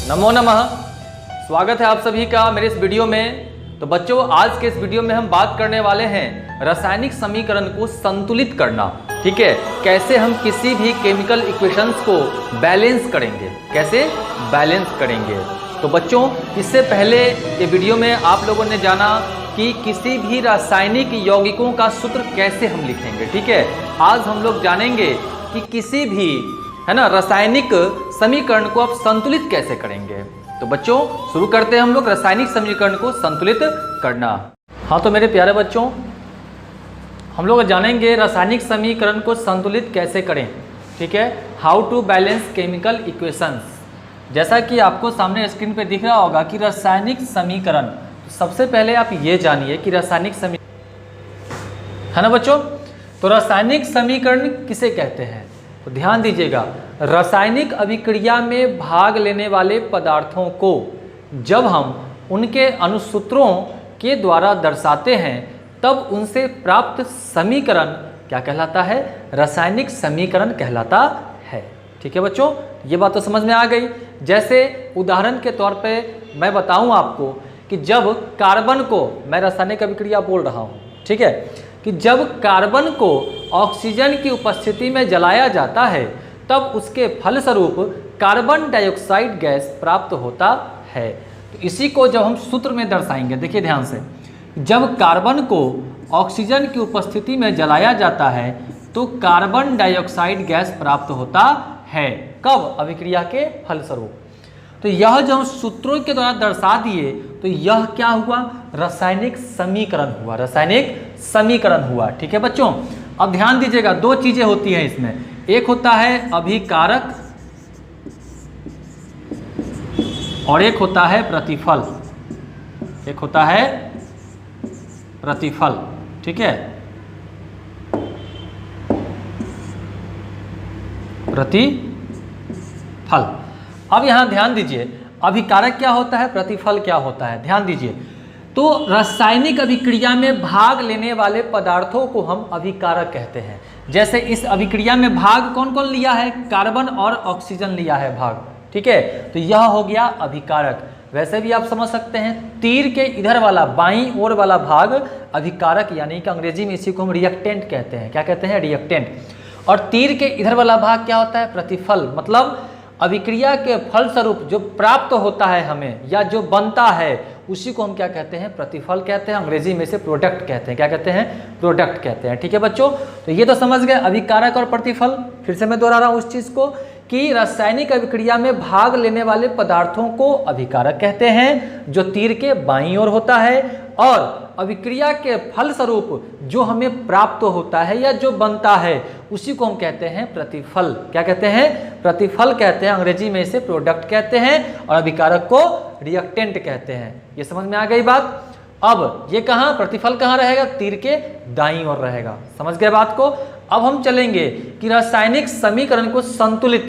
नमो नमः। स्वागत है आप सभी का मेरे इस वीडियो में। तो बच्चों, आज के इस वीडियो में हम बात करने वाले हैं रासायनिक समीकरण को संतुलित करना। ठीक है, कैसे हम किसी भी केमिकल इक्वेशंस को बैलेंस करेंगे, कैसे बैलेंस करेंगे। तो बच्चों, इससे पहले ये वीडियो में आप लोगों ने जाना कि किसी भी रासायनिक यौगिकों का सूत्र कैसे हम लिखेंगे। ठीक है, आज हम लोग जानेंगे कि किसी भी रासायनिक समीकरण को आप संतुलित कैसे करेंगे। तो बच्चों, शुरू करते हैं हम लोग रासायनिक समीकरण को संतुलित करना। हाँ, तो मेरे प्यारे बच्चों, हम लोग जानेंगे रासायनिक समीकरण को संतुलित कैसे करें। ठीक है, how to balance chemical equations. जैसा कि आपको सामने स्क्रीन पे दिख रहा होगा कि रासायनिक समीकरण, सबसे पहले आप ये जानिए कि रासायनिक समीकरण है ना बच्चों। तो रासायनिक समीकरण किसे कहते हैं, तो ध्यान दीजिएगा, रासायनिक अभिक्रिया में भाग लेने वाले पदार्थों को जब हम उनके अनुसूत्रों के द्वारा दर्शाते हैं तब उनसे प्राप्त समीकरण क्या कहलाता है, रासायनिक समीकरण कहलाता है। ठीक है बच्चों, ये बात तो समझ में आ गई। जैसे उदाहरण के तौर पे मैं बताऊं आपको कि जब कार्बन को, मैं रासायनिक अभिक्रिया बोल रहा हूं, ठीक है, कि जब कार्बन को ऑक्सीजन की उपस्थिति में जलाया जाता है तब उसके फलस्वरूप कार्बन डाइऑक्साइड गैस प्राप्त होता है। तो इसी को जब हम सूत्र में दर्शाएंगे, देखिए ध्यान से, जब कार्बन को ऑक्सीजन की उपस्थिति में जलाया जाता है तो कार्बन डाइऑक्साइड गैस प्राप्त होता है। कब, अभिक्रिया के फलस्वरूप। तो यह जब सूत्रों के द्वारा दर्शा दिए तो यह क्या हुआ, रासायनिक समीकरण हुआ, रासायनिक समीकरण हुआ। ठीक है बच्चों, अब ध्यान दीजिएगा, दो चीजें होती हैं इसमें, एक होता है अभिकारक और एक होता है प्रतिफल, एक होता है प्रतिफल। ठीक है, प्रतिफल। अब यहां ध्यान दीजिए, अभिकारक क्या होता है, प्रतिफल क्या होता है, ध्यान दीजिए। तो रासायनिक अभिक्रिया में भाग लेने वाले पदार्थों को हम अभिकारक कहते हैं। जैसे इस अभिक्रिया में भाग कौन कौन लिया है, कार्बन और ऑक्सीजन लिया है भाग। ठीक है, तो यह हो गया अभिकारक। वैसे भी आप समझ सकते हैं, तीर के इधर वाला बाईं ओर वाला भाग अभिकारक, यानी कि अंग्रेजी में इसी को हम रिएक्टेंट कहते हैं। क्या कहते हैं, रिएक्टेंट। और तीर के इधर वाला भाग क्या होता है, प्रतिफल। मतलब अभिक्रिया के फलस्वरूप जो प्राप्त होता है हमें या जो बनता है उसी को हम क्या कहते हैं, प्रतिफल कहते हैं। अंग्रेजी में से प्रोडक्ट कहते हैं। क्या कहते हैं, प्रोडक्ट कहते हैं। ठीक है बच्चों, तो ये तो समझ गए अभिकारक और प्रतिफल। फिर से मैं दोहरा रहा हूं उस चीज को कि रासायनिक अभिक्रिया में भाग लेने वाले पदार्थों को अभिकारक कहते हैं, जो तीर के बाईं ओर होता है, और अभिक्रिया के फलस्वरूप जो हमें प्राप्त होता है या जो बनता है उसी को हम कहते हैं प्रतिफल। क्या कहते हैं, प्रतिफल कहते हैं। अंग्रेजी में इसे प्रोडक्ट कहते हैं और अभिकारक को रिएक्टेंट कहते हैं। ये समझ में आ गई बात। अब ये कहाँ, प्रतिफल कहाँ रहेगा, तीर के दाईं ओर रहेगा। समझ गए बात को। अब हम चलेंगे कि रासायनिक समीकरण को संतुलित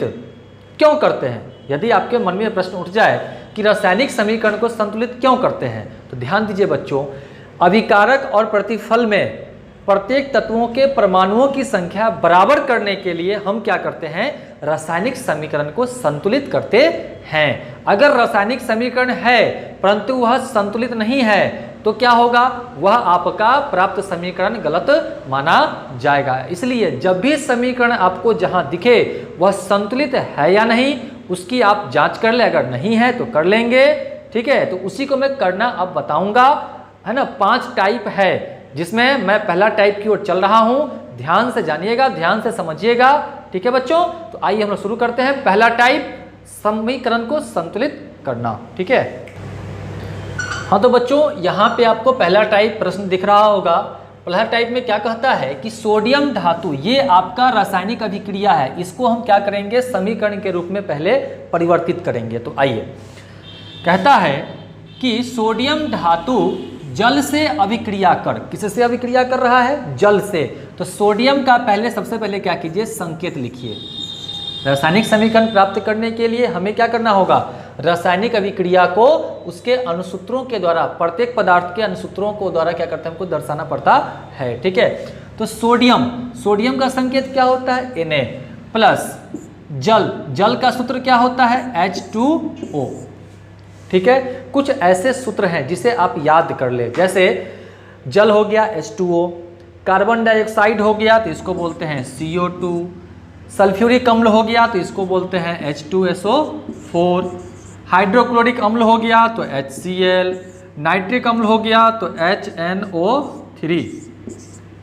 क्यों करते हैं। यदि आपके मन में प्रश्न उठ जाए कि रासायनिक समीकरण को संतुलित क्यों करते हैं, तो ध्यान दीजिए बच्चों, अभिकारक और प्रतिफल में प्रत्येक तत्वों के परमाणुओं की संख्या बराबर करने के लिए हम क्या करते हैं, रासायनिक समीकरण को संतुलित करते हैं। अगर रासायनिक समीकरण है परंतु वह संतुलित नहीं है तो क्या होगा, वह आपका प्राप्त समीकरण गलत माना जाएगा। इसलिए जब भी समीकरण आपको जहां दिखे वह संतुलित है या नहीं, उसकी आप जांच कर ले। अगर नहीं है तो कर लेंगे। ठीक है, तो उसी को मैं करना अब बताऊंगा, है ना। 5 टाइप है जिसमें मैं पहला टाइप की ओर चल रहा हूं। ध्यान से जानिएगा, ध्यान से समझिएगा। ठीक है बच्चों, तो आइए हम लोग शुरू करते हैं। पहला टाइप, समीकरण को संतुलित करना। ठीक है, हाँ तो बच्चों, यहाँ पे आपको पहला टाइप प्रश्न दिख रहा होगा। पहला टाइप में क्या कहता है कि सोडियम धातु, ये आपका रासायनिक अभिक्रिया है, इसको हम क्या करेंगे, समीकरण के रूप में पहले परिवर्तित करेंगे। तो आइए, कहता है कि सोडियम धातु जल से अभिक्रिया कर, किससे अभिक्रिया कर रहा है, जल से। तो सोडियम का पहले, सबसे पहले क्या कीजिए, संकेत लिखिए। रासायनिक समीकरण प्राप्त करने के लिए हमें क्या करना होगा, रासायनिक अभिक्रिया को उसके अनुसूत्रों के द्वारा, प्रत्येक पदार्थ के अनुसूत्रों को द्वारा क्या करते हैं, हमको दर्शाना पड़ता है। ठीक है, तो सोडियम, सोडियम का संकेत क्या होता है, Na प्लस जल, जल का सूत्र क्या होता है, H2O। ठीक है। कुछ ऐसे सूत्र हैं जिसे आप याद कर ले, जैसे जल हो गया H2O, कार्बन डाइऑक्साइड हो गया तो इसको बोलते हैं CO2, सल्फ्यूरिक अम्ल हो गया तो इसको बोलते हैं H2SO4, हाइड्रोक्लोरिक अम्ल हो गया तो HCl, नाइट्रिक अम्ल हो गया तो HNO3।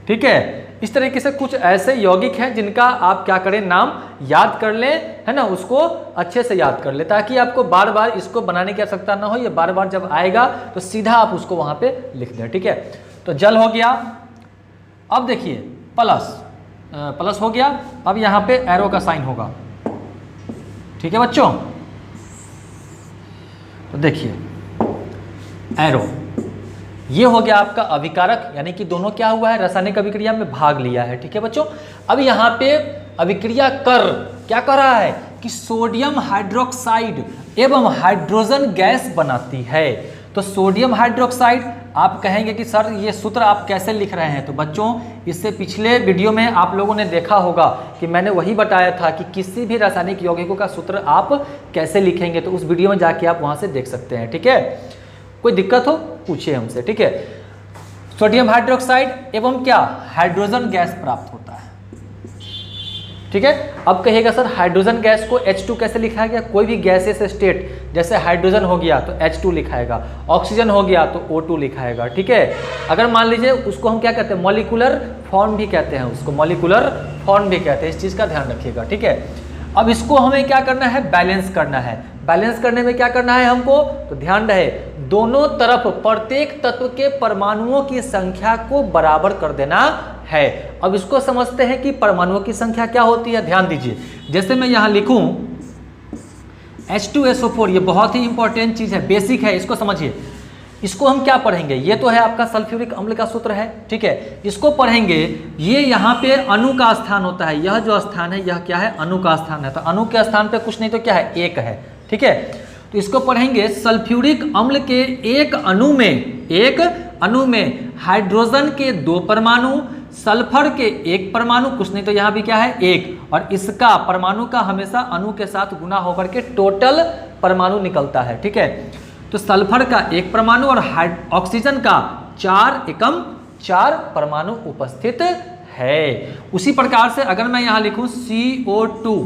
ठीक है, इस तरीके से कुछ ऐसे यौगिक हैं जिनका आप क्या करें, नाम याद कर लें, है ना, उसको अच्छे से याद कर ले, ताकि आपको बार बार इसको बनाने की आवश्यकता ना हो, ये बार बार जब आएगा तो सीधा आप उसको वहां पे लिख दें। ठीक है, तो जल हो गया। अब देखिए प्लस हो गया, अब यहाँ पे एरो का साइन होगा। ठीक है बच्चों, तो देखिए एरो, ये हो गया आपका अभिकारक, यानी कि दोनों क्या हुआ है, रासायनिक अभिक्रिया में भाग लिया है। ठीक है बच्चों, अब यहाँ पे अभिक्रिया कर क्या कर रहा है कि सोडियम हाइड्रोक्साइड एवं हाइड्रोजन गैस बनाती है। तो सोडियम हाइड्रोक्साइड, आप कहेंगे कि सर ये सूत्र आप कैसे लिख रहे हैं, तो बच्चों इससे पिछले वीडियो में आप लोगों ने देखा होगा कि मैंने वही बताया था कि किसी भी रासायनिक यौगिकों का सूत्र आप कैसे लिखेंगे, तो उस वीडियो में जाके आप वहां से देख सकते हैं। ठीक है, कोई दिक्कत हो पूछिए हमसे। ठीक है, सोडियम हाइड्रोक्साइड एवं क्या हाइड्रोजन गैस प्राप्त होता है। ठीक है, अब कहिएगा सर हाइड्रोजन गैस को H2 कैसे लिखा गया, कोई भी गैसेस स्टेट जैसे हाइड्रोजन हो गया तो H2 लिखाएगा, ऑक्सीजन हो गया तो O2 लिखाएगा। ठीक है, अगर मान लीजिए उसको हम क्या कहते हैं, मॉलिक्यूलर फॉर्म भी कहते हैं, उसको मॉलिक्यूलर फॉर्म भी कहते हैं, इस चीज का ध्यान रखिएगा। ठीक है, अब इसको हमें क्या करना है, बैलेंस करना है। बैलेंस करने में क्या करना है हमको, तो ध्यान रहे दोनों तरफ प्रत्येक तत्व के परमाणुओं की संख्या को बराबर कर देना है। अब इसको समझते हैं कि परमाणुओं की संख्या क्या होती है, ध्यान दीजिए। जैसे मैं यहां लिखूं H2SO4, ये बहुत ही इंपॉर्टेंट चीज है, बेसिक है, इसको समझिए। इसको हम क्या पढ़ेंगे, ये तो है आपका सल्फ्यूरिक अम्ल का सूत्र है। ठीक है, इसको पढ़ेंगे, ये यहाँ पे अणु का स्थान होता है, यह जो स्थान है यह क्या है, अणु का स्थान है। तो अणु के स्थान पे कुछ नहीं तो क्या है, एक है। ठीक है, तो इसको पढ़ेंगे सल्फ्यूरिक अम्ल के एक अणु में हाइड्रोजन के 2 परमाणु, सल्फर के 1 परमाणु, कुछ नहीं तो यहाँ भी क्या है, 1, और इसका परमाणु का हमेशा अणु के साथ गुना होकर के टोटल परमाणु निकलता है। ठीक है, तो सल्फर का 1 परमाणु और ऑक्सीजन का 4 परमाणु उपस्थित है। उसी प्रकार से अगर मैं यहां लिखूं CO2,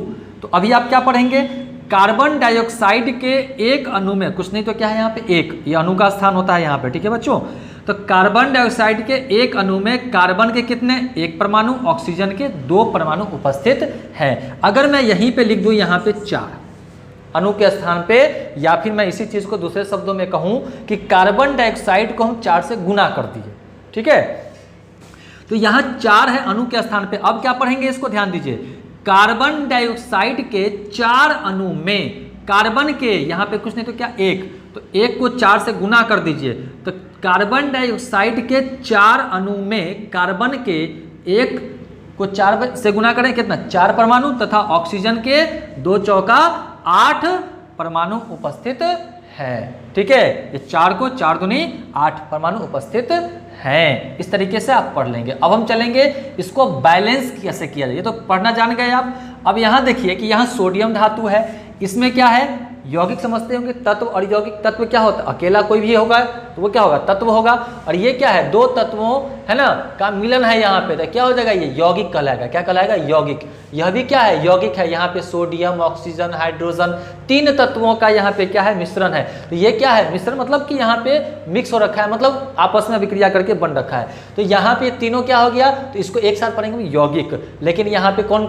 तो अभी आप क्या पढ़ेंगे, कार्बन डाइऑक्साइड के 1 अणु में, कुछ नहीं तो क्या है यहाँ पे 1, ये अणु का स्थान होता है यहाँ पे। ठीक है बच्चों, तो कार्बन डाइऑक्साइड के 1 अणु में कार्बन के कितने, 1 परमाणु, ऑक्सीजन के 2 परमाणु उपस्थित हैं। अगर मैं यहीं पे लिख दूं यहाँ पे 4 अणु के स्थान पे, या फिर मैं इसी चीज को दूसरे शब्दों में कहूं कि कार्बन डाइऑक्साइड को हम 4 से गुना कर दिए। ठीक है, तो यहां 4 है अणु के स्थान पे। अब क्या पढ़ेंगे, इसको ध्यान दीजिए, कार्बन डाइऑक्साइड के 4 अणु में कार्बन के यहां पे कुछ नहीं तो क्या 1, तो 1 को 4 से गुना कर दीजिए, तो कार्बन डाइऑक्साइड के 4 अणु में कार्बन के 1 को 4 से गुना करें, कितना, 4 परमाणु, तथा ऑक्सीजन के 2 चौका 8 परमाणु उपस्थित है। ठीक है, ये 4 को 4 दूनी 8 परमाणु उपस्थित हैं। इस तरीके से आप पढ़ लेंगे। अब हम चलेंगे इसको बैलेंस कैसे किया जाए, ये तो पढ़ना जान गए आप। अब यहाँ देखिए कि यहाँ सोडियम धातु है, इसमें क्या है, यौगिक समझते होंगे, तत्व और यौगिक। तत्व क्या होता है, अकेला कोई भी होगा तो वो क्या होगा, तत्व होगा। और ये क्या है, 2 तत्वों है ना का मिलन है यहाँ पे, तो क्या हो जाएगा, ये यौगिक कहलाएगा। क्या कहलाएगा, यौगिक। यह भी क्या है, यौगिक है। यहाँ पे सोडियम, ऑक्सीजन, हाइड्रोजन, 3 तत्वों का यहाँ पे क्या है, मिश्रण है। तो ये क्या है, मिश्रण मतलब कि यहाँ पे मिक्स हो रखा है, मतलब आपस में अभिक्रिया करके बन रखा है। तो यहाँ पे तीनों क्या हो गया, तो इसको एक साथ पढ़ेंगे यौगिक। लेकिन यहाँ पे कौन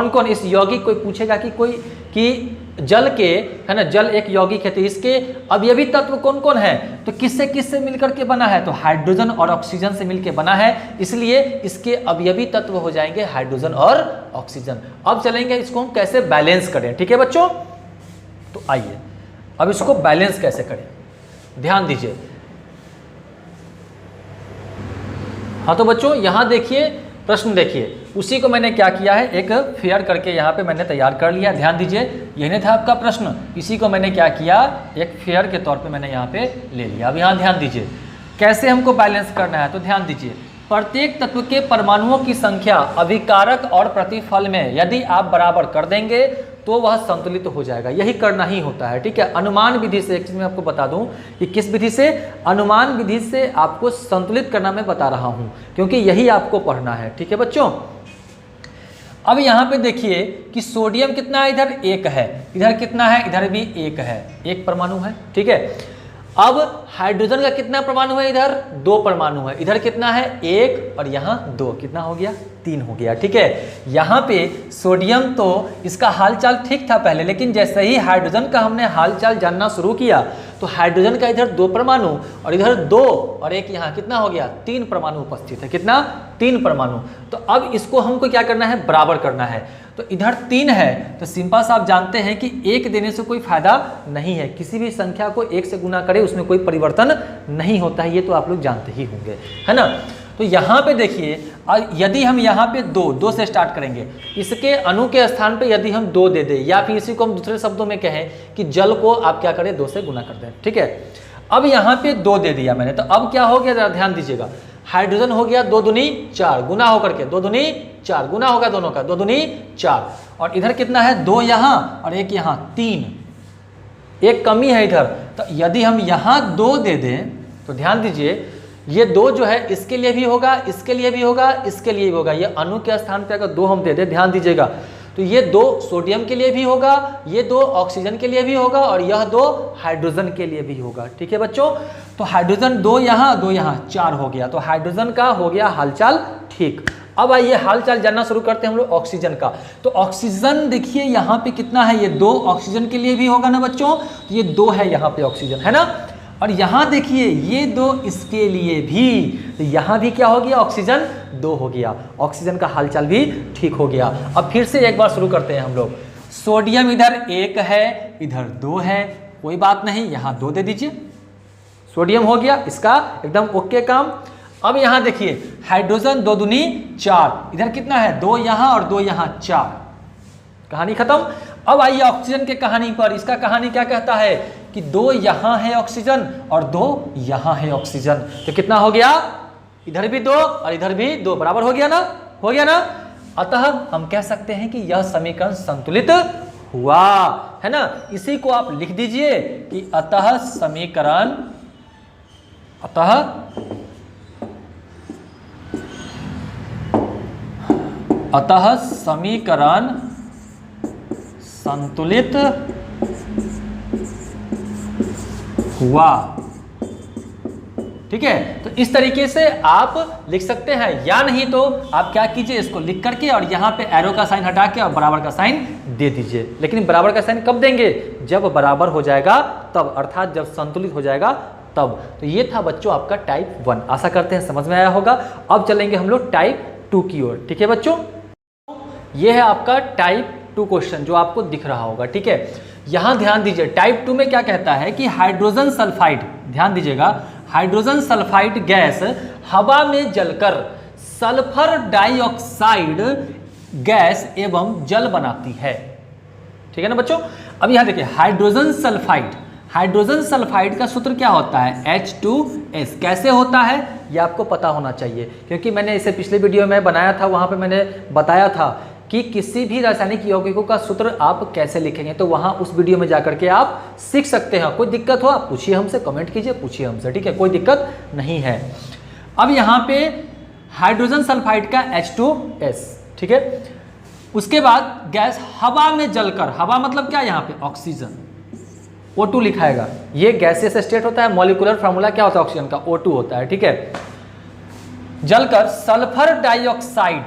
कौन इस यौगिक, कोई पूछेगा कि जल के, है ना, जल एक यौगिक है, तो इसके अवयवी तत्व कौन कौन है, तो किससे मिलकर के बना है, तो हाइड्रोजन और ऑक्सीजन से मिलकर बना है, इसलिए इसके अवयवी तत्व हो जाएंगे हाइड्रोजन और ऑक्सीजन। अब चलेंगे इसको हम कैसे बैलेंस करें। ठीक है बच्चों, तो आइए अब इसको बैलेंस कैसे करें, ध्यान दीजिए। हाँ तो बच्चों यहां देखिए, प्रश्न देखिए, उसी को मैंने क्या किया है, एक फेयर करके यहाँ पे मैंने तैयार कर लिया। ध्यान दीजिए, यही था आपका प्रश्न, इसी को मैंने क्या किया, एक फेयर के तौर पे मैंने यहाँ पे ले लिया। अब यहाँ ध्यान दीजिए कैसे हमको बैलेंस करना है, तो ध्यान दीजिए, प्रत्येक तत्व के परमाणुओं की संख्या अभिकारक और प्रतिफल में यदि आप बराबर कर देंगे तो वह संतुलित हो जाएगा। यही करना ही होता है, ठीक है। अनुमान विधि से, एक चीज़ मैं आपको बता दूं कि किस विधि से, अनुमान विधि से आपको संतुलित करना मैं बता रहा हूं, क्योंकि यही आपको पढ़ना है, ठीक है बच्चों। अब यहाँ पे देखिए कि सोडियम कितना है, इधर 1 है, इधर कितना है, इधर भी 1 है, 1 परमाणु है, ठीक है। अब हाइड्रोजन का कितना परमाणु है, इधर 2 परमाणु है, इधर कितना है 1 और यहाँ 2, कितना हो गया 3 हो गया, ठीक है। यहाँ पे सोडियम तो इसका हालचाल ठीक था पहले, लेकिन जैसे ही हाइड्रोजन का हमने हालचाल जानना शुरू किया तो हाइड्रोजन का इधर 2 परमाणु और इधर 2 और 1 यहाँ कितना हो गया 3 परमाणु उपस्थित है, कितना 3 परमाणु। तो अब इसको हमको क्या करना है, बराबर करना है। तो इधर 3 है तो सिंपल सा आप जानते हैं कि 1 देने से कोई फायदा नहीं है, किसी भी संख्या को 1 से गुना करें उसमें कोई परिवर्तन नहीं होता है, ये तो आप लोग जानते ही होंगे, है ना। तो यहाँ पे देखिए यदि हम यहाँ पे 2 से स्टार्ट करेंगे, इसके अणु के स्थान पे यदि हम 2 दे दें, या फिर इसी को हम दूसरे शब्दों में कहें कि जल को आप क्या करें 2 से गुना कर दें, ठीक है। अब यहाँ पे 2 दे दिया मैंने, तो अब क्या हो गया ध्यान दीजिएगा, हाइड्रोजन हो गया 2 दूनी 4, गुना होकर के 2 दूनी 4, गुना होगा दोनों का 2 दूनी 4, और इधर कितना है 2 यहाँ और 1 यहाँ 3, एक कमी है इधर। तो यदि हम यहाँ 2 दे दें तो ध्यान दीजिए ये 2 जो है इसके लिए भी होगा, इसके लिए भी होगा, इसके लिए भी होगा, ये अणु के स्थान पे अगर 2 हम दे दें, ध्यान दीजिएगा, तो ये 2 सोडियम के लिए भी होगा, ये 2 ऑक्सीजन के लिए भी होगा और यह 2 हाइड्रोजन के लिए भी होगा, ठीक है बच्चों। तो हाइड्रोजन 2 यहाँ 2 यहाँ 4 हो गया, तो हाइड्रोजन का हो गया हालचाल ठीक। अब आइए हालचाल जानना शुरू करते हैं हम लोग ऑक्सीजन का। तो ऑक्सीजन देखिए यहाँ पे कितना है, ये 2 ऑक्सीजन के लिए भी होगा ना बच्चों, तो ये 2 है यहाँ पे ऑक्सीजन, है ना। और यहाँ देखिए ये 2 इसके लिए भी, तो यहाँ भी क्या हो गया ऑक्सीजन 2 हो गया, ऑक्सीजन का हालचाल भी ठीक हो गया। अब फिर से एक बार शुरू करते हैं हम लोग। सोडियम इधर 1 है, इधर 2 है, कोई बात नहीं, यहाँ 2 दे दीजिए, सोडियम हो गया, इसका एकदम ओके काम। अब यहाँ देखिए हाइड्रोजन 2 दूनी 4, इधर कितना है 2 यहाँ और 2 यहाँ 4, कहानी खत्म। अब आइए ऑक्सीजन के कहानी पर, इसका कहानी क्या कहता है कि 2 यहाँ है ऑक्सीजन और 2 यहाँ है ऑक्सीजन, तो कितना हो गया, इधर भी 2 और इधर भी 2, बराबर हो गया ना, हो गया ना। अतः हम कह सकते हैं कि यह समीकरण संतुलित हुआ, है ना। इसी को आप लिख दीजिए कि अतः समीकरण, अतः समीकरण संतुलित हुआ, ठीक है। तो इस तरीके से आप लिख सकते हैं, या नहीं तो आप क्या कीजिए इसको लिख करके और यहाँ पे एरो का साइन हटा के और बराबर का साइन दे दीजिए। लेकिन बराबर का साइन कब देंगे, जब बराबर हो जाएगा तब, अर्थात जब संतुलित हो जाएगा तब। तो ये था बच्चों आपका टाइप 1, आशा करते हैं समझ में आया होगा। अब चलेंगे हम लोग टाइप 2 की ओर, ठीक है बच्चों। ये है आपका टाइप 2 क्वेश्चन जो आपको दिख रहा होगा, ठीक है। यहां ध्यान दीजिए टाइप 2 में क्या कहता है कि हाइड्रोजन सल्फाइड, ध्यान दीजिएगा, हाइड्रोजन सल्फाइड गैस हवा में जलकर सल्फर डाइऑक्साइड गैस एवं जल बनाती है, ठीक है ना बच्चों। अब यहां देखिए हाइड्रोजन सल्फाइड, हाइड्रोजन सल्फाइड का सूत्र क्या होता है H2S, कैसे होता है ये आपको पता होना चाहिए, क्योंकि मैंने इसे पिछले वीडियो में बनाया था, वहां पे मैंने बताया था कि किसी भी रासायनिक यौगिकों का सूत्र आप कैसे लिखेंगे, तो वहां उस वीडियो में जाकर के आप सीख सकते हैं। कोई दिक्कत हो आप पूछिए हमसे, कमेंट कीजिए, पूछिए हमसे, ठीक है, कोई दिक्कत नहीं है। अब यहाँ पे हाइड्रोजन सल्फाइड का H2S, ठीक है। उसके बाद गैस हवा में जलकर, हवा मतलब क्या, यहाँ पे ऑक्सीजन, O2 लिखाएगा, ये गैसियस स्टेट होता है, मॉलिक्यूलर फार्मूला क्या होता है ऑक्सीजन का, O2 होता है, ठीक है। जलकर सल्फर डाइऑक्साइड,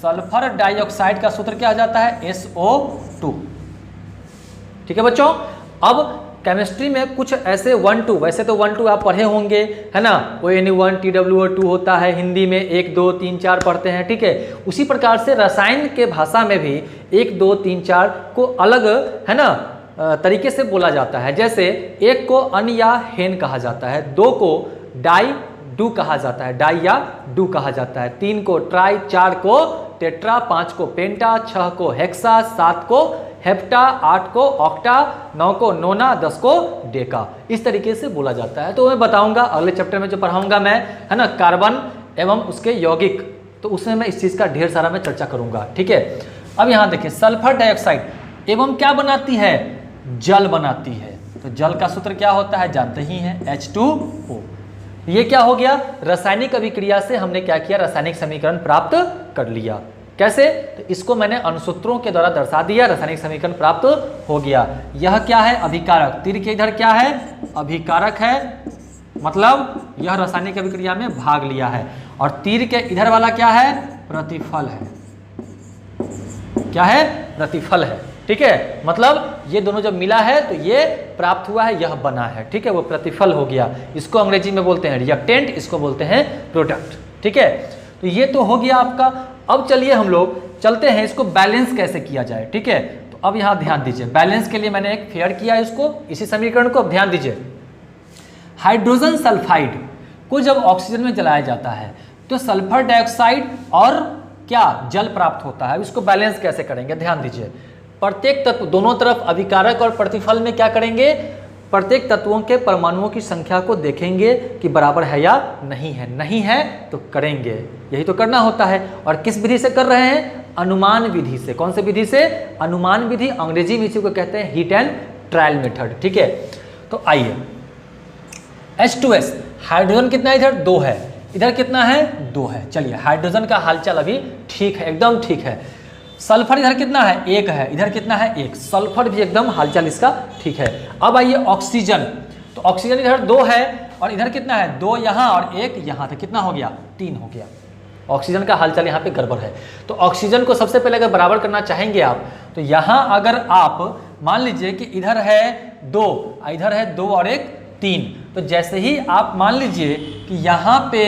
सल्फर डाइऑक्साइड का सूत्र क्या आ जाता है SO2, ठीक है बच्चों। अब केमिस्ट्री में कुछ ऐसे 1-2, वैसे तो 1-2 आप पढ़े होंगे, है ना, ONE1 TWO2 होता है, हिंदी में 1 2 3 4 पढ़ते हैं, ठीक है। उसी प्रकार से रसायन के भाषा में भी 1 2 3 4 को अलग, है ना, तरीके से बोला जाता है। जैसे 1 को अन या हेन कहा जाता है, 2 को डाई डू कहा जाता है, डाई या डू कहा जाता है, 3 को ट्राई, 4 को टेट्रा, 5 को पेंटा, 6 को हेक्सा, 7 को हेप्टा, 8 को ऑक्टा, 9 को नोना, 10 को डेका, इस तरीके से बोला जाता है। तो मैं बताऊंगा अगले चैप्टर में जो पढ़ाऊंगा मैं, है ना, कार्बन एवं उसके यौगिक, तो उसमें मैं इस चीज़ का ढेर सारा मैं चर्चा करूंगा, ठीक है। अब यहाँ देखिए सल्फर डाइऑक्साइड, एवं क्या बनाती है, जल बनाती है। तो जल का सूत्र क्या होता है जानते ही हैं, H2O। ये क्या हो गया, रासायनिक अभिक्रिया से हमने क्या किया, रासायनिक समीकरण प्राप्त कर लिया। कैसे, तो इसको मैंने अनुसूत्रों के द्वारा दर्शा दिया, रासायनिक समीकरण प्राप्त हो गया। यह क्या है, अभिकारक, तीर के इधर क्या है, अभिकारक है, मतलब यह रासायनिक अभिक्रिया में भाग लिया है। और तीर के इधर वाला क्या है, प्रतिफल है। क्या है, प्रतिफल है। ठीक है, मतलब ये दोनों जब मिला है तो ये प्राप्त हुआ है, यह बना है। ठीक है, वो प्रतिफल हो गया। इसको अंग्रेजी में बोलते हैं रिएक्टेंट, इसको बोलते हैं प्रोडक्ट। ठीक है, तो ये तो हो गया आपका। अब चलिए हम लोग चलते हैं, इसको बैलेंस कैसे किया जाए। ठीक है, तो अब यहाँ ध्यान दीजिए, बैलेंस के लिए मैंने एक फेयर किया इसको, इसी समीकरण को। अब ध्यान दीजिए, हाइड्रोजन सल्फाइड को जब ऑक्सीजन में जलाया जाता है तो सल्फर डाइऑक्साइड और क्या, जल प्राप्त होता है। इसको बैलेंस कैसे करेंगे, ध्यान दीजिए। प्रत्येक तत्व, दोनों तरफ अभिकारक और प्रतिफल में क्या करेंगे, प्रत्येक तत्वों के परमाणुओं की संख्या को देखेंगे कि बराबर है या नहीं है। नहीं है तो करेंगे, यही तो करना होता है। और किस विधि से कर रहे हैं, अनुमान विधि से। कौन से विधि से, अनुमान विधि। अंग्रेजी विधि को कहते हैं हीट एंड ट्रायल मेथड। ठीक है, तो आइए, H2S, हाइड्रोजन कितना है, इधर 2 है, इधर कितना है, 2 है। चलिए, हाइड्रोजन का हालचाल अभी ठीक है, एकदम ठीक है। सल्फर इधर कितना है, 1 है, इधर कितना है, 1। सल्फर भी एकदम हालचाल इसका ठीक है। अब आइए ऑक्सीजन, तो ऑक्सीजन इधर 2 है और इधर कितना है, 2 यहाँ और 1 यहाँ, तो कितना हो गया, 3 हो गया। ऑक्सीजन का हालचाल यहाँ पे गड़बड़ है। तो ऑक्सीजन को सबसे पहले अगर बराबर करना चाहेंगे आप, तो यहाँ अगर आप मान लीजिए कि इधर है 2, इधर है 2 और 1 3, तो जैसे ही आप मान लीजिए कि यहाँ पे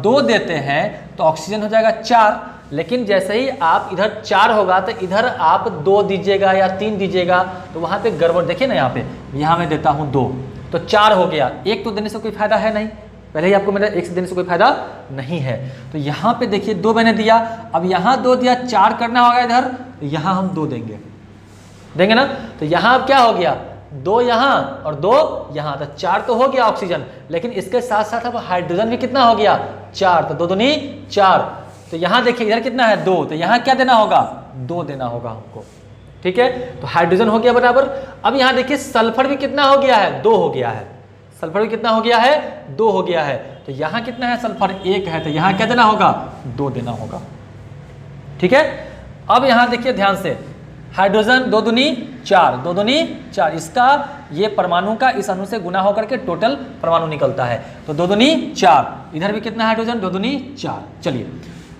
2 देते हैं तो ऑक्सीजन हो जाएगा 4, लेकिन जैसे ही आप इधर 4 होगा तो इधर आप 2 दीजिएगा या 3 दीजिएगा, तो वहाँ पे गड़बड़। देखिए ना, यहाँ मैं देता हूँ 2, तो 4 हो गया। 1 तो देने से कोई फायदा है नहीं, पहले ही आपको मेरा 1 से देने से कोई फायदा नहीं है। तो यहाँ पे देखिए 2 मैंने दिया, अब यहाँ 2 दिया, 4 करना होगा इधर, तो यहाँ हम 2 देंगे ना। तो यहाँ अब क्या हो गया, 2 यहाँ और 2 यहाँ, तो 4 तो हो गया ऑक्सीजन। लेकिन इसके साथ साथ अब हाइड्रोजन भी कितना हो गया, 4, तो 2 दूनी 4। तो यहाँ देखिए इधर कितना है, 2, तो यहाँ क्या देना होगा, 2 देना होगा हमको। ठीक है, तो हाइड्रोजन हो गया बराबर। अब यहाँ देखिए सल्फर भी कितना हो गया है, 2 हो गया है। सल्फर भी कितना हो गया है, 2 हो गया है। तो यहाँ कितना है, सल्फर 1 है, तो यहाँ क्या देना होगा, 2 देना होगा। ठीक है, अब यहाँ देखिए ध्यान से, हाइड्रोजन 2 दूनी 4, 2 दूनी 4, इसका ये परमाणु का इस अणु से गुना होकर के टोटल परमाणु निकलता है। तो 2 दूनी 4, इधर भी कितना हाइड्रोजन, 2 दूनी 4। चलिए,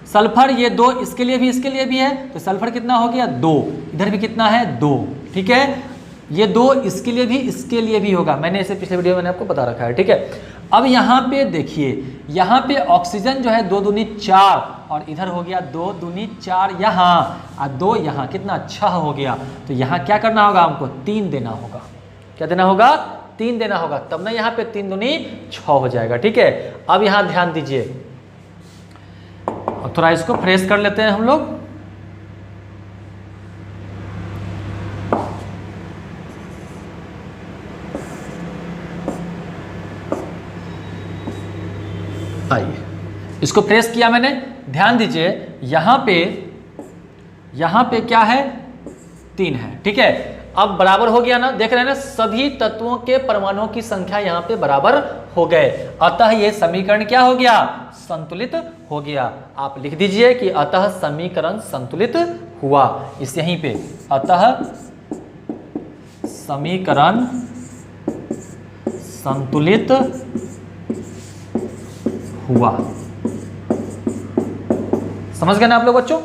सल्फर ये 2 इसके लिए भी है, तो सल्फर कितना हो गया, 2, इधर भी कितना है, 2। ठीक है, ये 2 इसके लिए भी होगा, मैंने इसे पिछले वीडियो में आपको बता रखा है। ठीक है, अब यहाँ पे देखिए, यहाँ पे ऑक्सीजन जो है 2 दूनी 4 और इधर हो गया 2 दूनी 4 यहाँ और 2 यहाँ, कितना 6 हो गया। तो यहाँ क्या करना होगा, हमको 3 देना होगा। क्या देना होगा, 3 देना होगा, तब ना यहाँ पे 3 दूनी 6 हो जाएगा। ठीक है, अब यहाँ ध्यान दीजिए, अब थोड़ा इसको फ्रेश कर लेते हैं हम लोग। आइए, इसको फ्रेश किया मैंने, ध्यान दीजिए यहाँ पे क्या है, 3 है। ठीक है, अब बराबर हो गया ना, देख रहे हैं ना, सभी तत्वों के परमाणुओं की संख्या यहाँ पे बराबर हो गए। अतः ये समीकरण क्या हो गया, संतुलित हो गया। आप लिख दीजिए कि अतः समीकरण संतुलित हुआ, इस यहीं पे, अतः समीकरण संतुलित हुआ। समझ गए ना आप लोग बच्चों।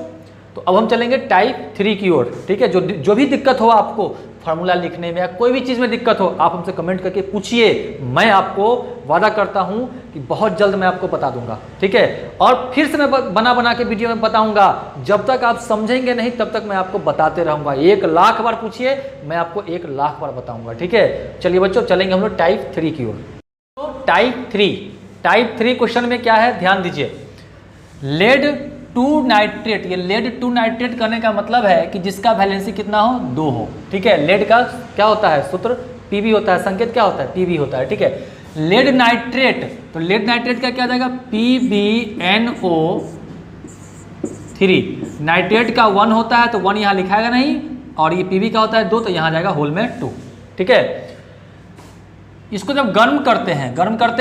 तो अब हम चलेंगे टाइप 3 की ओर। ठीक है, जो भी दिक्कत हो आपको फार्मूला लिखने में या कोई भी चीज़ में दिक्कत हो, आप हमसे कमेंट करके पूछिए, मैं आपको वादा करता हूं कि बहुत जल्द मैं आपको बता दूंगा। ठीक है, और फिर से मैं बना के वीडियो में बताऊंगा। जब तक आप समझेंगे नहीं तब तक मैं आपको बताते रहूंगा। 1 लाख बार पूछिए, मैं आपको 1 लाख बार बताऊंगा। ठीक है, चलिए बच्चों, चलेंगे हम लोग टाइप 3 की ओर। तो टाइप 3 क्वेश्चन में क्या है, ध्यान दीजिए। लेड 2 नाइट्रेट, ये लेड 2 नाइट्रेट करने का मतलब है कि जिसका वैलेंसी कितना हो, 2 हो। ठीक है, लेड का क्या होता है, सूत्र Pb होता है, संकेत क्या होता है, Pb होता है। ठीक है, लेड नाइट्रेट, तो लेड नाइट्रेट का क्या जाएगा, PbNO3। नाइट्रेट का 1 होता है तो 1 यहाँ लिखाएगा नहीं, और ये Pb का होता है 2, तो यहाँ जाएगा होल में 2। ठीक है, इसको जब गर्म करते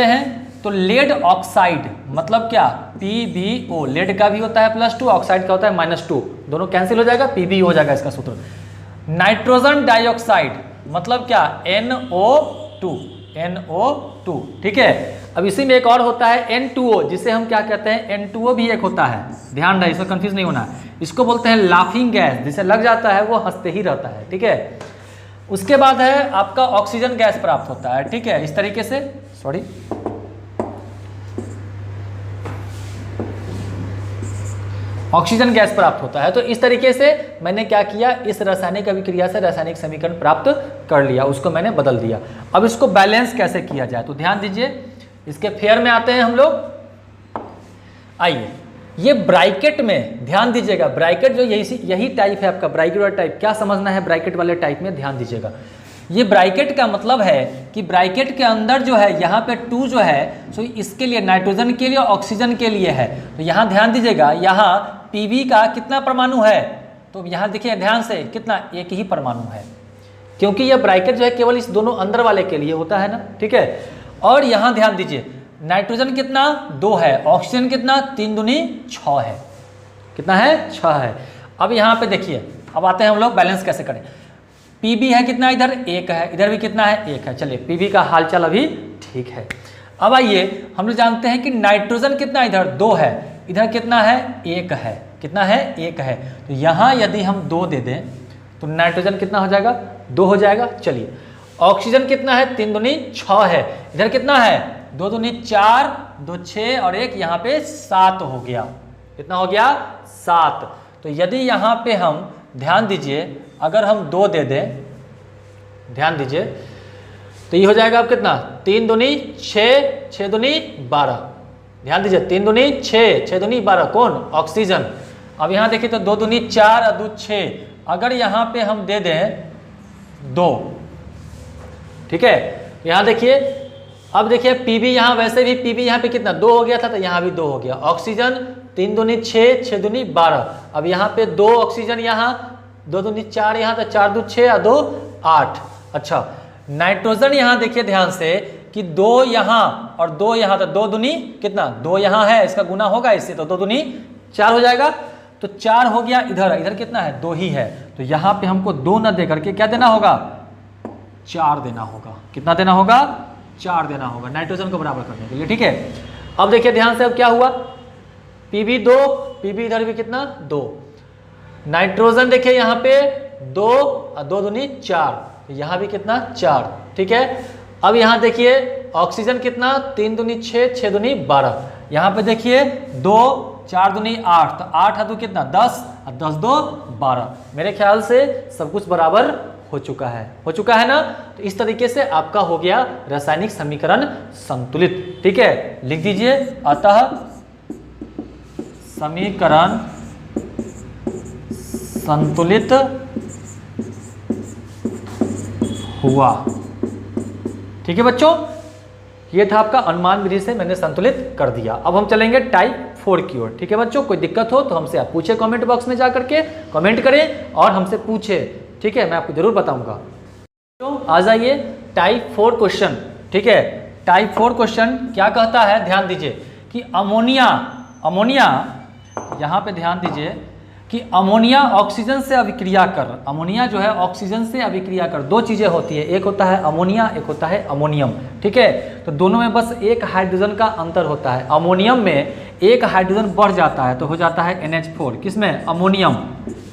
हैं तो लेड ऑक्साइड मतलब क्या, PbO, लेड का भी होता है +2, ऑक्साइड का होता है -2, दोनों कैंसिल हो जाएगा, Pb हो जाएगा इसका सूत्र। नाइट्रोजन डाइऑक्साइड मतलब क्या, NO2। ठीक है, अब इसी में एक और होता है N2O, जिसे हम क्या कहते हैं, N2O भी एक होता है, ध्यान रहे, इसमें कंफ्यूज नहीं होना है। इसको बोलते हैं लाफिंग गैस, जिसे लग जाता है वो हंसते ही रहता है। ठीक है, उसके बाद है आपका ऑक्सीजन गैस प्राप्त होता है। ठीक है, इस तरीके से, सॉरी, ऑक्सीजन गैस प्राप्त होता है। तो इस तरीके से मैंने क्या किया, इस रासायनिक अभिक्रिया से रासायनिक समीकरण प्राप्त कर लिया, उसको मैंने बदल दिया। अब इसको बैलेंस कैसे किया जाए, तो ध्यान दीजिए, इसके फेयर में आते हैं हम लोग। आइए, ये ब्रैकेट में ध्यान दीजिएगा, ब्रैकेट जो यही टाइप है आपका, ब्रैकेट वाला टाइप, क्या समझना है ब्रैकेट वाले टाइप में, ध्यान दीजिएगा। ये ब्रैकेट का मतलब है कि ब्रैकेट के अंदर जो है यहाँ पे 2 जो है सो इसके लिए, नाइट्रोजन के लिए, ऑक्सीजन के लिए है। तो यहाँ ध्यान दीजिएगा, यहाँ Pb का कितना परमाणु है, तो यहाँ देखिए ध्यान से, कितना, एक ही परमाणु है, क्योंकि यह ब्रैकेट जो है केवल इस दोनों अंदर वाले के लिए होता है ना। ठीक है, और यहाँ ध्यान दीजिए, नाइट्रोजन कितना 2 है, ऑक्सीजन कितना 3 दूनी 6 है, कितना है 6 है। अब यहाँ पे देखिए, अब आते हैं हम लोग बैलेंस कैसे करें। Pb है कितना, इधर 1 है, इधर भी कितना है 1 है। चलिए, Pb का हालचाल अभी ठीक है। अब आइए, हम लोग जानते हैं कि नाइट्रोजन कितना, इधर 2 है, इधर कितना है 1 है, कितना है 1 है। तो यहाँ यदि हम 2 दे दें तो नाइट्रोजन कितना हो जाएगा, 2 हो जाएगा। चलिए, ऑक्सीजन कितना है, 3 दूनी 6 है, इधर कितना है 2 दूनी 4, 2 6 और 1, यहाँ पे 7 हो गया, कितना हो गया 7। तो यदि यहाँ पे हम ध्यान दीजिए, अगर हम 2 दे दें, ध्यान दीजिए, तो ये हो जाएगा अब कितना, 3 दूनी 6, 6 दूनी 12, ध्यान दीजिए, 3 दूनी 6, 6 दूनी 12, कौन, ऑक्सीजन। अब यहाँ देखिए तो 2 दूनी 4 और 2 6, अगर यहाँ पे हम दे दें 2, ठीक है, यहाँ देखिए, अब देखिए Pb यहाँ वैसे भी Pb यहाँ पे कितना 2 हो गया था, तो यहाँ भी 2 हो गया। ऑक्सीजन 3 दूनी 6, 6 दूनी 12, अब यहाँ पे 2 ऑक्सीजन, यहाँ 2 दूनी 4, यहाँ तो 4 2 6 और 2 8। अच्छा, नाइट्रोजन यहाँ देखिए ध्यान से कि 2 यहाँ और 2 यहाँ, तो 2 दूनी कितना, 2 यहाँ है, इसका गुना होगा इससे, तो 2 दूनी 4 हो जाएगा, तो 4 हो गया। इधर इधर कितना है, 2 ही है, तो यहाँ पे हमको 2 न दे करके क्या देना होगा, 4 देना होगा। कितना देना होगा, 4 देना होगा नाइट्रोजन को बराबर करने के लिए। ठीक है, अब देखिए ध्यान से, अब क्या हुआ, Pb 2, Pb इधर भी कितना 2, नाइट्रोजन देखिए यहाँ पे 2 और 2 दूनी 4, तो यहाँ भी कितना 4। ठीक है, अब यहाँ देखिए ऑक्सीजन कितना 3 दूनी 6, 6 दूनी 12, यहाँ पे देखिए 2 4 दूनी 8, तो 8 है 2 कितना 10 और 10 2 12। मेरे ख्याल से सब कुछ बराबर हो चुका है ना। तो इस तरीके से आपका हो गया रासायनिक समीकरण संतुलित। ठीक है, लिख दीजिए, अतः समीकरण संतुलित हुआ। ठीक है बच्चों, ये था आपका अनुमान विधि से मैंने संतुलित कर दिया। अब हम चलेंगे टाइप 4 की ओर। ठीक है बच्चों, कोई दिक्कत हो तो हमसे आप पूछे, कमेंट बॉक्स में जा करके कमेंट करें और हमसे पूछे। ठीक है, मैं आपको जरूर बताऊंगा। तो आ जाइए टाइप 4 क्वेश्चन। ठीक है, टाइप 4 क्वेश्चन क्या कहता है, ध्यान दीजिए कि अमोनिया यहाँ पे ध्यान दीजिए कि अमोनिया ऑक्सीजन से अभिक्रिया कर, अमोनिया जो है ऑक्सीजन से अभिक्रिया कर, 2 चीज़ें होती है, एक होता है अमोनिया, एक होता है अमोनियम। ठीक है, तो दोनों में बस एक हाइड्रोजन का अंतर होता है। अमोनियम में एक हाइड्रोजन बढ़ जाता है तो हो जाता है NH4, किसमें, अमोनियम,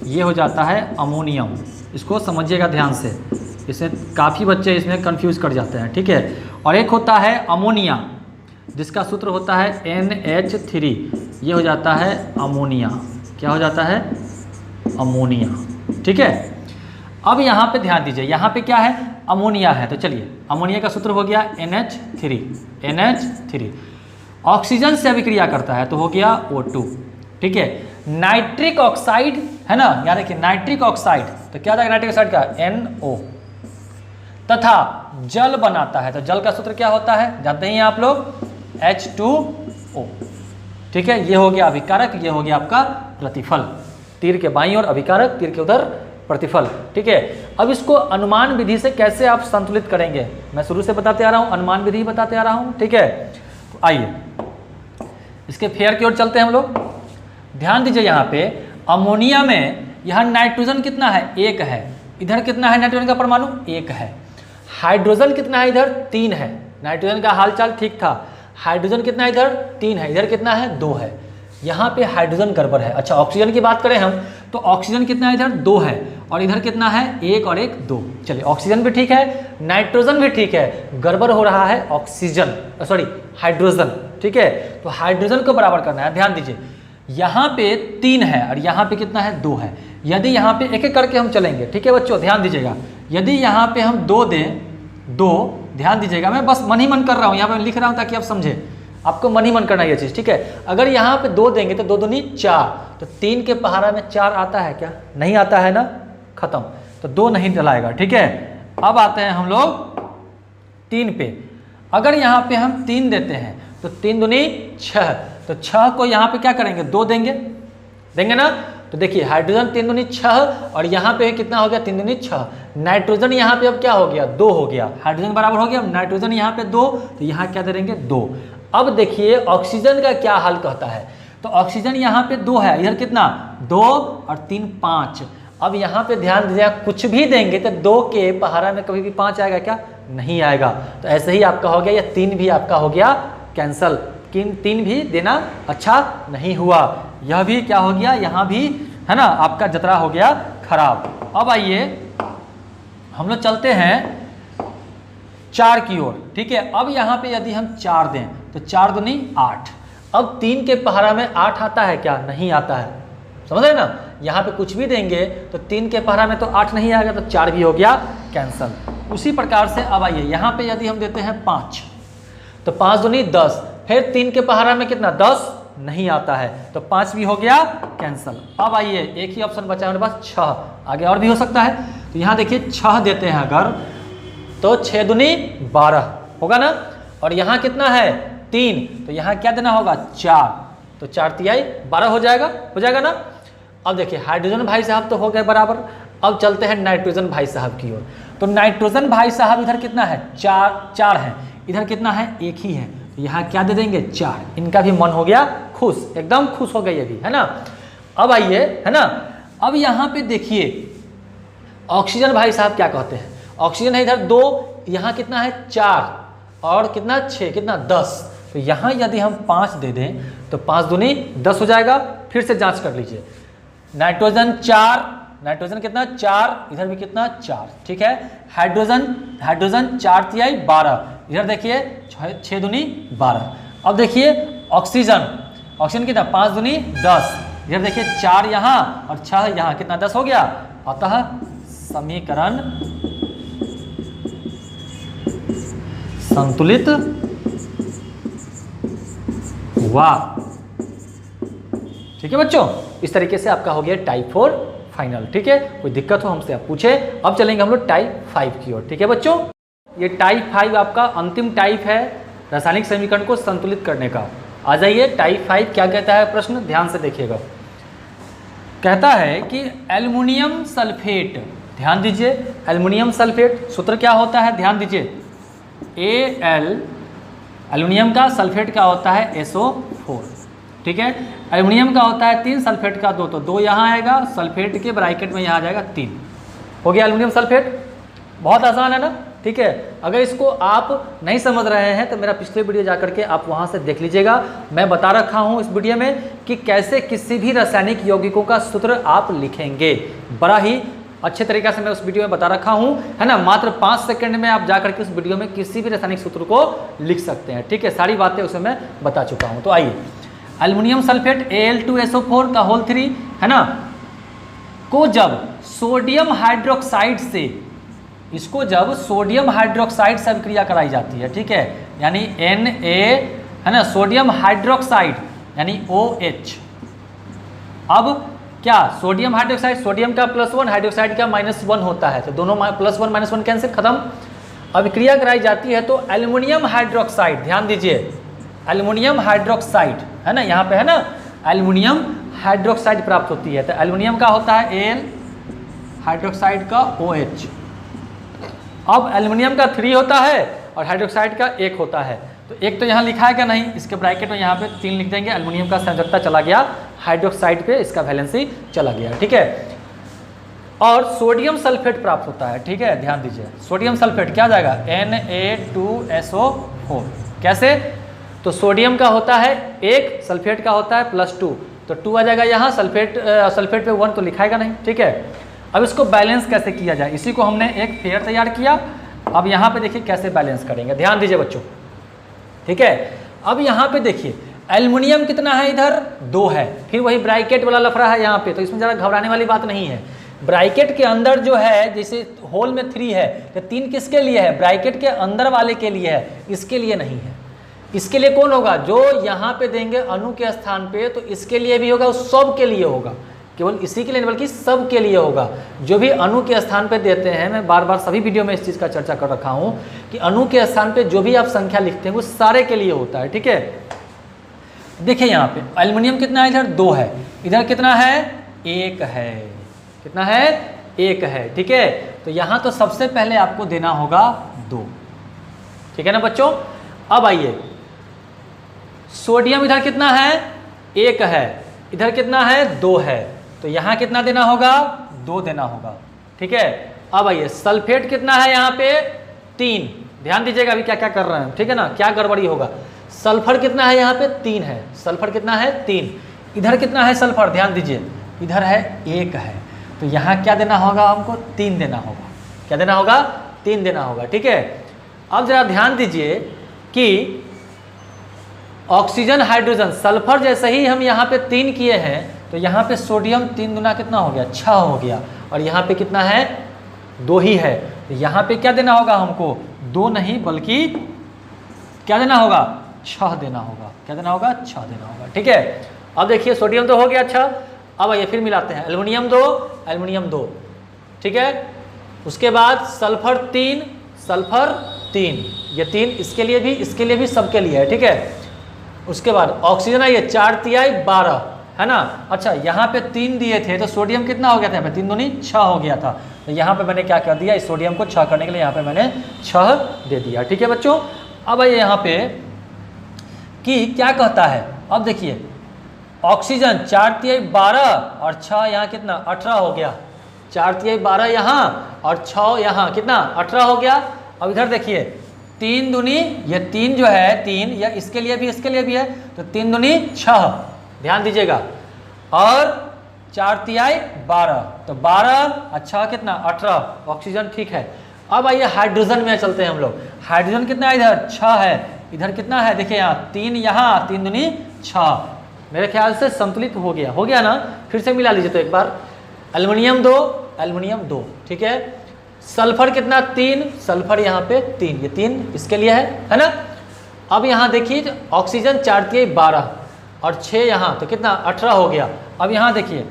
ये हो जाता है अमोनियम। इसको समझिएगा ध्यान से, इसमें काफ़ी बच्चे इसमें कंफ्यूज कर जाते हैं। ठीक है, और एक होता है अमोनिया जिसका सूत्र होता है NH3, ये हो जाता है अमोनिया। क्या हो जाता है, अमोनिया। ठीक है, अब यहाँ पे ध्यान दीजिए, यहाँ पे क्या है, अमोनिया है, तो चलिए अमोनिया का सूत्र हो गया NH3। ऑक्सीजन से अभिक्रिया करता है तो हो गया O2। ठीक है, नाइट्रिक ऑक्साइड है ना, यहाँ देखिए नाइट्रिक ऑक्साइड, तो क्या था नाइट्रिक ऑक्साइड का NO, तथा जल बनाता है, तो जल का सूत्र क्या होता है जानते हैं आप लोग, H2O। ठीक है, ये हो गया अभिकारक, ये हो गया आपका प्रतिफल। तीर के बाईं ओर अभिकारक, तीर के उधर प्रतिफल। ठीक है, अब इसको अनुमान विधि से कैसे आप संतुलित करेंगे, मैं शुरू से बताते आ रहा हूँ, अनुमान विधि बताते आ रहा हूँ। ठीक है, तो आइए इसके फेयर की ओर चलते हैं हम लोग। ध्यान दीजिए, यहाँ पे अमोनिया में यहाँ नाइट्रोजन कितना है, 1 है, इधर कितना है नाइट्रोजन का परमाणु, 1 है। हाइड्रोजन कितना है, इधर 3 है, नाइट्रोजन का हालचाल ठीक था। हाइड्रोजन कितना है, इधर 3 है, इधर कितना है, 2 है। यहाँ पे हाइड्रोजन गड़बड़ है। अच्छा, ऑक्सीजन की बात करें हम तो ऑक्सीजन कितना है, इधर 2 है और इधर कितना है, 1 और 1 2। चलिए, ऑक्सीजन भी ठीक है, नाइट्रोजन भी ठीक है, गड़बड़ हो रहा है ऑक्सीजन, सॉरी हाइड्रोजन। ठीक है, तो हाइड्रोजन को बराबर करना है। ध्यान दीजिए, यहाँ पे 3 है और यहाँ पे कितना है, 2 है। यदि यहाँ पे एक एक करके हम चलेंगे, ठीक है बच्चों, ध्यान दीजिएगा, यदि यहाँ पे हम 2 दें, 2, ध्यान दीजिएगा, मैं बस मन ही मन कर रहा हूँ, यहाँ पे लिख रहा हूँ ताकि आप समझे, आपको मन ही मन करना ये चीज़। ठीक है, अगर यहाँ पे 2 देंगे तो 2 दूनी 4, तो 3 के पहाड़ा में 4 आता है क्या, नहीं आता है ना, खत्म, तो 2 नहीं डलाएगा। ठीक है, अब आते हैं हम लोग 3 पे। अगर यहाँ पे हम 3 देते हैं तो 3 दूनी 6, तो 6 को यहाँ पे क्या करेंगे, 2 देंगे ना। तो देखिए, हाइड्रोजन 3 दूनी 6 और यहाँ पे कितना हो गया, 3 दूनी 6। नाइट्रोजन यहाँ पे अब क्या हो गया, 2 हो गया, हाइड्रोजन बराबर हो गया, नाइट्रोजन यहाँ पे 2, तो यहाँ क्या दे देंगे, 2। अब देखिए ऑक्सीजन का क्या हाल कहता है, तो ऑक्सीजन यहाँ पे 2 है, इधर कितना, 2 और 3 5। अब यहाँ पे ध्यान दीजिए, कुछ भी देंगे तो 2 के पहाड़ा में कभी भी 5 आएगा क्या, नहीं आएगा। तो ऐसे ही आपका हो गया, या 3 भी आपका हो गया कैंसल, 3 भी देना अच्छा नहीं हुआ। यह भी क्या हो गया, यहाँ भी है ना, आपका जतरा हो गया खराब। अब आइए हम लोग चलते हैं 4 की ओर। ठीक है, अब यहाँ पे यदि हम 4 दें तो 4 दूनी 8। अब 3 के पहाड़ा में 8 आता है क्या, नहीं आता है, समझ रहे ना। यहाँ पे कुछ भी देंगे तो 3 के पहाड़ा में तो 8 नहीं आएगा, तो 4 भी हो गया कैंसल। उसी प्रकार से अब आइए यहाँ पे यदि हम देते हैं 5, तो 5 दूनी 10, फिर 3 के पहाड़ा में कितना, 10 नहीं आता है, तो 5 भी हो गया कैंसल। अब आइए एक ही ऑप्शन बचा है हमारे पास, 6, आगे और भी हो सकता है। तो यहाँ देखिए 6 देते हैं अगर, तो 6 दूनी 12 होगा ना, और यहाँ कितना है 3, तो यहाँ क्या देना होगा 4, तो 4 तिहाई 12 हो जाएगा ना। अब देखिए हाइड्रोजन भाई साहब तो हो गए बराबर। अब चलते हैं नाइट्रोजन भाई साहब की ओर। तो नाइट्रोजन भाई साहब इधर कितना है, 4 है, इधर कितना है, 1 ही है, तो यहाँ क्या दे देंगे 4। इनका भी मन हो गया खुश, एकदम खुश हो गए ये भी, है ना। अब आइए, है ना, अब यहाँ पे देखिए ऑक्सीजन भाई साहब क्या कहते हैं, ऑक्सीजन है इधर 2, यहाँ कितना है 4 और कितना 6, कितना 10। तो यहाँ यदि हम 5 दे दें तो 5 दूनी 10 हो जाएगा। फिर से जांच कर लीजिए, नाइट्रोजन 4, नाइट्रोजन कितना 4, इधर भी कितना 4। ठीक है, हाइड्रोजन 4 तिहाई 12, इधर देखिए 6 दूनी 12। अब देखिए ऑक्सीजन कितना 5 दूनी 10, इधर देखिए 4 यहाँ और 6 यहाँ, कितना 10 हो गया। अतः समीकरण संतुलित हुआ। ठीक है बच्चों, इस तरीके से आपका हो गया टाइप 4 फाइनल। ठीक है, कोई दिक्कत हो हमसे आप पूछे। अब चलेंगे हम लोग टाइप 5 की ओर। ठीक है बच्चों, ये टाइप 5 आपका अंतिम टाइप है रासायनिक समीकरण को संतुलित करने का। आ जाइए, टाइप 5 क्या कहता है प्रश्न, ध्यान से देखिएगा। कहता है कि एल्युमिनियम सल्फेट, ध्यान दीजिए, एल्युमिनियम सल्फेट सूत्र क्या होता है, ध्यान दीजिए, एल्युमिनियम का सल्फेट क्या होता है, SO4। ठीक है, एल्युमिनियम का होता है 3, सल्फेट का 2, तो 2 यहाँ आएगा, सल्फेट के ब्रैकेट में यहाँ आ जाएगा 3, हो गया एल्युमिनियम सल्फेट। बहुत आसान है ना। ठीक है, अगर इसको आप नहीं समझ रहे हैं तो मेरा पिछले वीडियो जा करके आप वहाँ से देख लीजिएगा। मैं बता रखा हूँ इस वीडियो में कि कैसे किसी भी रासायनिक यौगिकों का सूत्र आप लिखेंगे, बड़ा ही अच्छे तरीके से मैं उस वीडियो में बता रखा हूँ, है ना। मात्र 5 सेकंड में आप जा करके उस वीडियो में किसी भी रासायनिक सूत्र को लिख सकते हैं। ठीक है, सारी बातें उसमें मैं बता चुका हूँ। तो आइए, एल्युमिनियम सल्फेट Al2SO4 का होल 3, है ना, को जब सोडियम हाइड्रोक्साइड से, इसको जब सोडियम हाइड्रोक्साइड से अभिक्रिया कराई जाती है, ठीक है, यानी Na, है ना, सोडियम हाइड्रोक्साइड यानी OH। अब क्या सोडियम हाइड्रोक्साइड, सोडियम का +1 हाइड्रोक्साइड का -1 होता है, तो दोनों +1 -1 कैंसिल, खत्म। अभिक्रिया कराई जाती है तो एल्युमिनियम हाइड्रोक्साइड, ध्यान दीजिए, एल्युमिनियम हाइड्रोक्साइड, है ना, यहाँ पे है ना, एल्युमिनियम हाइड्रोक्साइड प्राप्त होती है। तो एल्युमिनियम का होता है हाइड्रोक्साइड का OH। अब एल्युमिनियम का 3 होता है और हाइड्रोक्साइड का 1 होता है, तो एक तो यहाँ लिखा है क्या नहीं, इसके ब्रैकेट में यहाँ पे 3 लिख देंगे। एल्युमिनियम का संयोजकता चला गया हाइड्रोक्साइड पे, इसका वैलेंसी चला गया, ठीक है। और सोडियम सल्फेट प्राप्त होता है, ठीक है, ध्यान दीजिए। सोडियम सल्फेट क्या जाएगा, Na2SO4। कैसे, तो सोडियम का होता है 1, सल्फेट का होता है +2, तो 2 आ जाएगा यहाँ। सल्फेट पे 1 तो लिखाएगा नहीं, ठीक है। अब इसको बैलेंस कैसे किया जाए, इसी को हमने एक पेयर तैयार किया। अब यहाँ पे देखिए कैसे बैलेंस करेंगे, ध्यान दीजिए बच्चों, ठीक है। अब यहाँ पे देखिए एल्युमिनियम कितना है, इधर 2 है, फिर वही ब्रैकेट वाला लफड़ा है यहाँ पे, तो इसमें ज़रा घबराने वाली बात नहीं है। ब्रैकेट के अंदर जो है, जैसे होल में 3 है, तो 3 किसके लिए है, ब्रैकेट के अंदर वाले के लिए है, इसके लिए नहीं है। इसके लिए कौन होगा, जो यहाँ पे देंगे अणु के स्थान पे, तो इसके लिए भी होगा, उस सब के लिए होगा, केवल इसी के लिए नहीं बल्कि सब के लिए होगा। जो भी अणु के स्थान पे देते हैं, मैं बार बार सभी वीडियो में इस चीज़ का चर्चा कर रखा हूँ कि अणु के स्थान पे जो भी आप संख्या लिखते हैं वो सारे के लिए होता है, ठीक है। देखिए यहाँ पे एल्युमिनियम कितना है, इधर 2 है, इधर कितना है, 1 है, कितना है, 1 है, ठीक है। तो यहाँ तो सबसे पहले आपको देना होगा 2, ठीक है ना बच्चों। अब आइए, सोडियम इधर कितना है, 1 है, इधर कितना है, 2 है, तो यहाँ कितना देना होगा, 2 देना होगा, ठीक है। अब आइए, सल्फेट कितना है यहाँ पे, 3। ध्यान दीजिएगा अभी क्या क्या कर रहे हैं, ठीक है ना, क्या गड़बड़ी होगा। सल्फर कितना है यहाँ पे, 3 है, सल्फर कितना है, 3। इधर कितना है सल्फर, ध्यान दीजिए, इधर है 1 है, तो यहाँ क्या देना होगा, हमको 3 देना होगा। क्या देना होगा, 3 देना होगा, ठीक है। अब जरा ध्यान दीजिए कि ऑक्सीजन हाइड्रोजन सल्फर जैसे ही हम यहाँ पे 3 किए हैं, तो यहाँ पे सोडियम 3 गुना कितना हो गया, 6 हो गया, और यहाँ पे कितना है, 2 ही है, तो यहाँ पे क्या देना होगा हमको, 2 नहीं बल्कि क्या देना होगा, 6 देना होगा। क्या देना होगा, 6 देना होगा, ठीक है। अब देखिए सोडियम तो हो गया 6। अब आइए फिर मिलाते हैं, एल्युमिनियम 2, एल्युमिनियम 2, ठीक है। उसके बाद सल्फर 3, सल्फर 3, ये 3 इसके लिए भी सबके लिए है, ठीक है। उसके बाद ऑक्सीजन है, ये 4 तिहाई 12 है ना। अच्छा, यहाँ पे 3 दिए थे, तो सोडियम कितना हो गया था, 3 दूनी 6 हो गया था, तो यहाँ पे मैंने क्या कर दिया, इस सोडियम को 6 करने के लिए यहाँ पे मैंने 6 दे दिया, ठीक है बच्चों। अब आइए यहाँ पे कि क्या कहता है, अब देखिए ऑक्सीजन 4 तिहाई 12 और 6 यहाँ कितना, 18 हो गया। 4 तिहाई 12 यहाँ और 6 यहाँ कितना, 18 हो गया। अब इधर देखिए 3 दूनी, ये 3 जो है 3, या इसके लिए भी है, तो 3 दूनी 6, ध्यान दीजिएगा, और 4 तिहाई 12, तो 12 और 6 कितना, 18, ऑक्सीजन ठीक है। अब आइए हाइड्रोजन में चलते हैं हम लोग। हाइड्रोजन कितना है, इधर 6 है, इधर कितना है, देखिए यहाँ 3, यहाँ 3 दूनी 6, मेरे ख्याल से संतुलित हो गया ना। फिर से मिला लीजिए तो एक बार, एल्युमिनियम 2, एल्युमिनियम 2, ठीक है। सल्फर कितना, 3, सल्फर यहाँ पे 3, ये 3 इसके लिए है ना। अब यहाँ देखिए ऑक्सीजन 4 तिहाई 12 और 6 यहाँ, तो कितना, 18 हो गया। अब यहाँ देखिए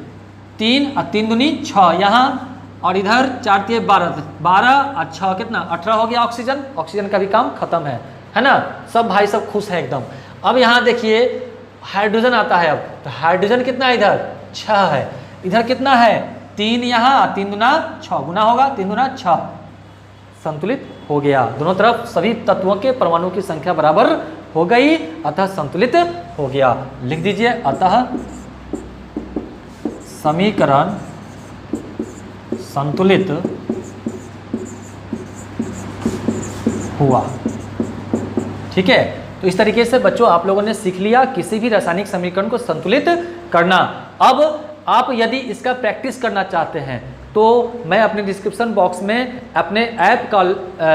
3 और 3 दूनी 6 यहाँ, और इधर 4 तिहाई 12 और 6 कितना, 18 हो गया। ऑक्सीजन का भी काम खत्म है ना। सब भाई सब खुश है एकदम। अब यहाँ देखिए हाइड्रोजन आता है, अब तो हाइड्रोजन कितना है, इधर 6 है, इधर कितना है, 3 यहाँ, 3 दूना 6 गुना होगा, 3 दूना 6, संतुलित हो गया। दोनों तरफ सभी तत्वों के परमाणु की संख्या बराबर हो गई, अतः संतुलित हो गया। लिख दीजिए, अतः समीकरण संतुलित हुआ, ठीक है। तो इस तरीके से बच्चों आप लोगों ने सीख लिया किसी भी रासायनिक समीकरण को संतुलित करना। अब आप यदि इसका प्रैक्टिस करना चाहते हैं तो मैं अपने डिस्क्रिप्शन बॉक्स में अपने ऐप का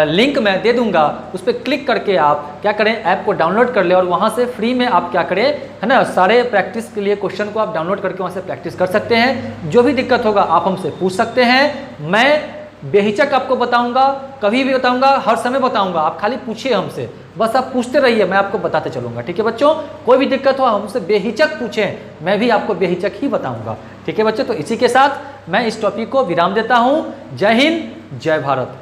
लिंक मैं दे दूंगा, उस पर क्लिक करके आप क्या करें, ऐप को डाउनलोड कर ले और वहाँ से फ्री में आप क्या करें, है ना, सारे प्रैक्टिस के लिए क्वेश्चन को आप डाउनलोड करके वहाँ से प्रैक्टिस कर सकते हैं। जो भी दिक्कत होगा आप हमसे पूछ सकते हैं, मैं बेहिचक आपको बताऊंगा, कभी भी बताऊंगा, हर समय बताऊंगा। आप खाली पूछिए हमसे, बस आप पूछते रहिए, मैं आपको बताते चलूंगा, ठीक है बच्चों। कोई भी दिक्कत हो हमसे बेहिचक पूछें, मैं भी आपको बेहिचक ही बताऊंगा, ठीक है बच्चों। तो इसी के साथ मैं इस टॉपिक को विराम देता हूं। जय हिंद, जय भारत।